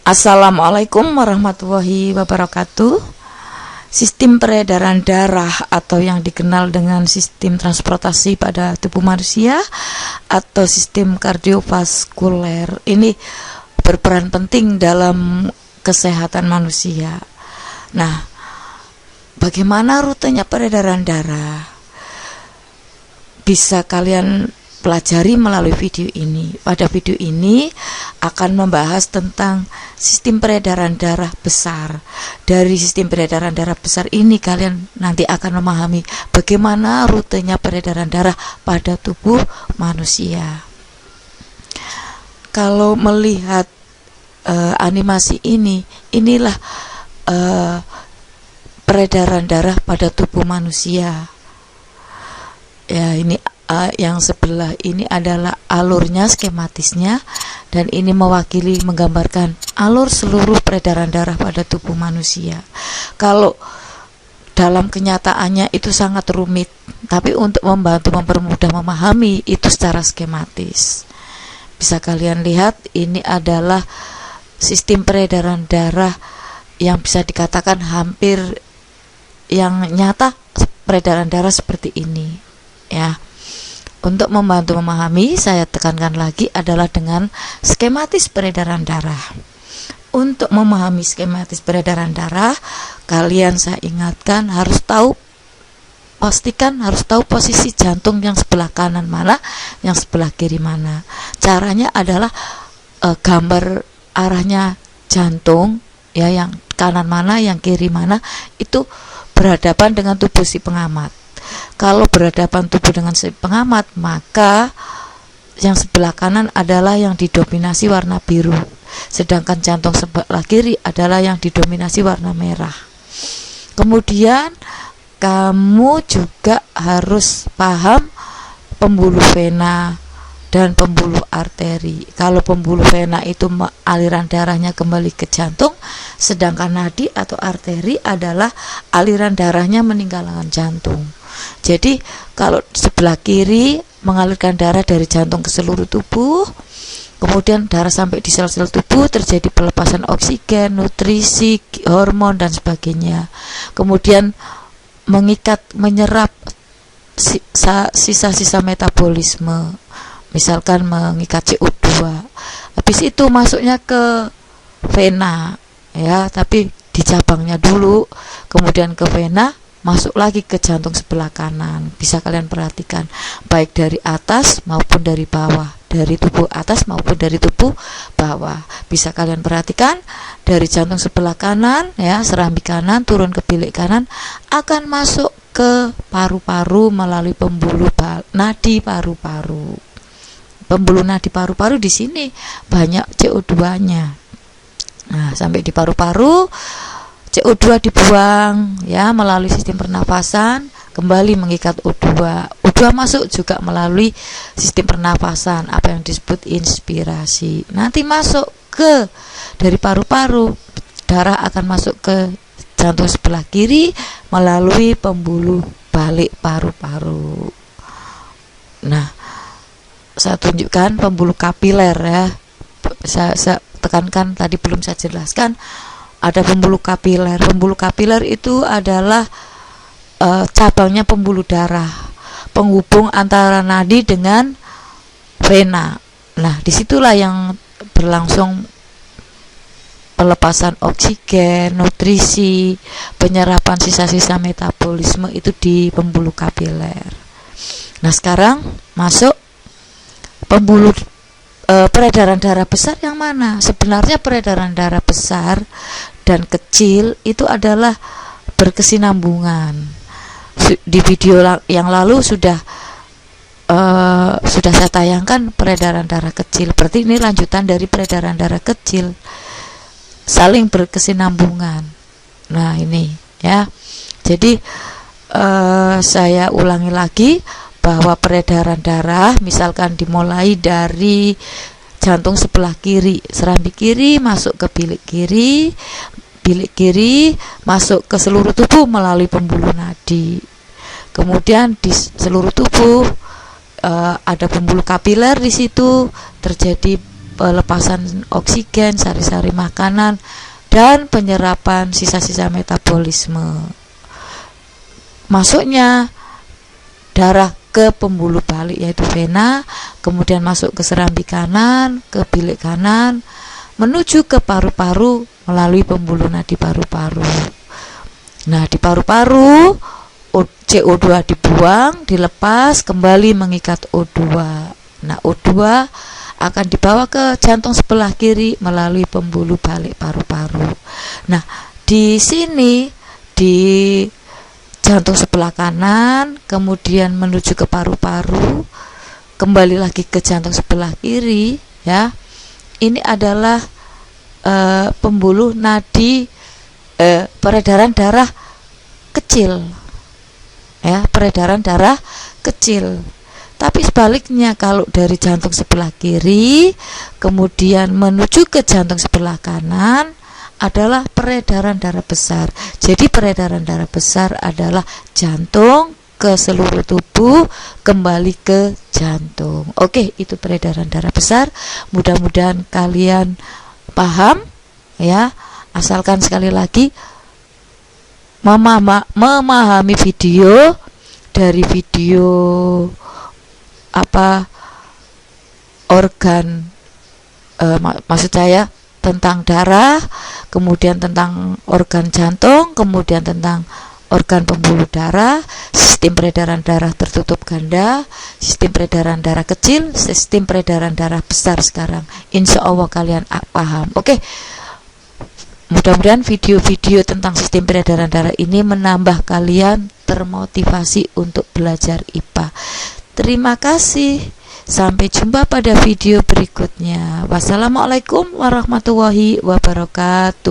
Assalamualaikum warahmatullahi wabarakatuh. Sistem peredaran darah atau yang dikenal dengan sistem transportasi pada tubuh manusia atau sistem kardiovaskuler ini berperan penting dalam kesehatan manusia. Nah, bagaimana rutenya peredaran darah? Bisa kalian pelajari melalui video ini. Pada video ini akan membahas tentang sistem peredaran darah besar. Dari sistem peredaran darah besar ini kalian nanti akan memahami bagaimana rutenya peredaran darah pada tubuh manusia. Kalau melihat animasi ini, inilah peredaran darah pada tubuh manusia. Ya, ini yang sebelah ini adalah alurnya, skematisnya, dan ini mewakili menggambarkan alur seluruh peredaran darah pada tubuh manusia. Kalau dalam kenyataannya itu sangat rumit, tapi untuk membantu mempermudah memahami itu secara skematis. Bisa kalian lihat ini adalah sistem peredaran darah yang bisa dikatakan hampir yang nyata peredaran darah seperti ini, ya. Untuk membantu memahami, saya tekankan lagi adalah dengan skematis peredaran darah. Untuk memahami skematis peredaran darah, kalian saya ingatkan harus tahu posisi jantung yang sebelah kanan mana, yang sebelah kiri mana. Caranya adalah gambar arahnya jantung, ya, yang kanan mana, yang kiri mana, itu berhadapan dengan tubuh si pengamat. Kalau berhadapan tubuh dengan si pengamat, maka yang sebelah kanan adalah yang didominasi warna biru, sedangkan jantung sebelah kiri adalah yang didominasi warna merah. Kemudian kamu juga harus paham pembuluh vena dan pembuluh arteri. Kalau pembuluh vena itu aliran darahnya kembali ke jantung, sedangkan nadi atau arteri adalah aliran darahnya meninggalkan jantung. Jadi kalau sebelah kiri mengalirkan darah dari jantung ke seluruh tubuh, kemudian darah sampai di sel-sel tubuh, terjadi pelepasan oksigen, nutrisi, hormon dan sebagainya. Kemudian menyerap sisa-sisa metabolisme, misalkan mengikat CO2. Habis itu masuknya ke vena, ya, tapi di cabangnya dulu, kemudian ke vena, masuk lagi ke jantung sebelah kanan. Bisa kalian perhatikan baik dari atas maupun dari bawah, dari tubuh atas maupun dari tubuh bawah. Bisa kalian perhatikan dari jantung sebelah kanan, ya, serambi kanan turun ke bilik kanan, akan masuk ke paru-paru melalui pembuluh nadi paru-paru. Pembuluh nadi paru-paru di sini banyak CO2-nya. Nah, sampai di paru-paru CO2 dibuang, ya, melalui sistem pernafasan, kembali mengikat O2. O2 masuk juga melalui sistem pernafasan, apa yang disebut inspirasi. Nanti masuk ke dari paru-paru, darah akan masuk ke jantung sebelah kiri melalui pembuluh balik paru-paru. Nah, saya tunjukkan pembuluh kapiler, ya. Saya tekankan tadi belum saya jelaskan. Ada pembuluh kapiler. Pembuluh kapiler itu adalah cabangnya pembuluh darah, penghubung antara nadi dengan vena. Nah, disitulah yang berlangsung pelepasan oksigen, nutrisi, penyerapan sisa-sisa metabolisme itu di pembuluh kapiler. Nah, sekarang masuk pembuluh peredaran darah besar yang mana? Sebenarnya peredaran darah besar dan kecil itu adalah berkesinambungan. Di video yang lalu sudah saya tayangkan peredaran darah kecil. Berarti ini lanjutan dari peredaran darah kecil, saling berkesinambungan. Nah, ini, ya. Jadi saya ulangi lagi bahwa peredaran darah misalkan dimulai dari jantung sebelah kiri, serambi kiri masuk ke bilik kiri masuk ke seluruh tubuh melalui pembuluh nadi. Kemudian di seluruh tubuh ada pembuluh kapiler, di situ terjadi pelepasan oksigen, sari-sari makanan, dan penyerapan sisa-sisa metabolisme. Masuknya darah ke pembuluh balik yaitu vena, kemudian masuk ke serambi kanan, ke bilik kanan, menuju ke paru-paru melalui pembuluh nadi paru-paru. Nah, di paru-paru CO2 dibuang, dilepas, kembali mengikat O2. Nah, O2 akan dibawa ke jantung sebelah kiri melalui pembuluh balik paru-paru. Nah, di sini di jantung sebelah kanan, kemudian menuju ke paru-paru, kembali lagi ke jantung sebelah kiri, ya. Ini adalah pembuluh nadi peredaran darah kecil, ya, peredaran darah kecil. Tapi sebaliknya, kalau dari jantung sebelah kiri kemudian menuju ke jantung sebelah kanan adalah peredaran darah besar. Jadi peredaran darah besar adalah jantung ke seluruh tubuh kembali ke jantung. Oke, itu peredaran darah besar. Mudah-mudahan kalian paham, ya. Asalkan sekali lagi memahami video dari video organ, maksud saya tentang darah, kemudian tentang organ jantung, kemudian tentang organ pembuluh darah, sistem peredaran darah tertutup ganda, sistem peredaran darah kecil, sistem peredaran darah besar. Sekarang insya Allah kalian paham. Oke, mudah-mudahan video-video tentang sistem peredaran darah ini menambah kalian termotivasi untuk belajar IPA. Terima kasih. Sampai jumpa pada video berikutnya. Wassalamualaikum warahmatullahi wabarakatuh.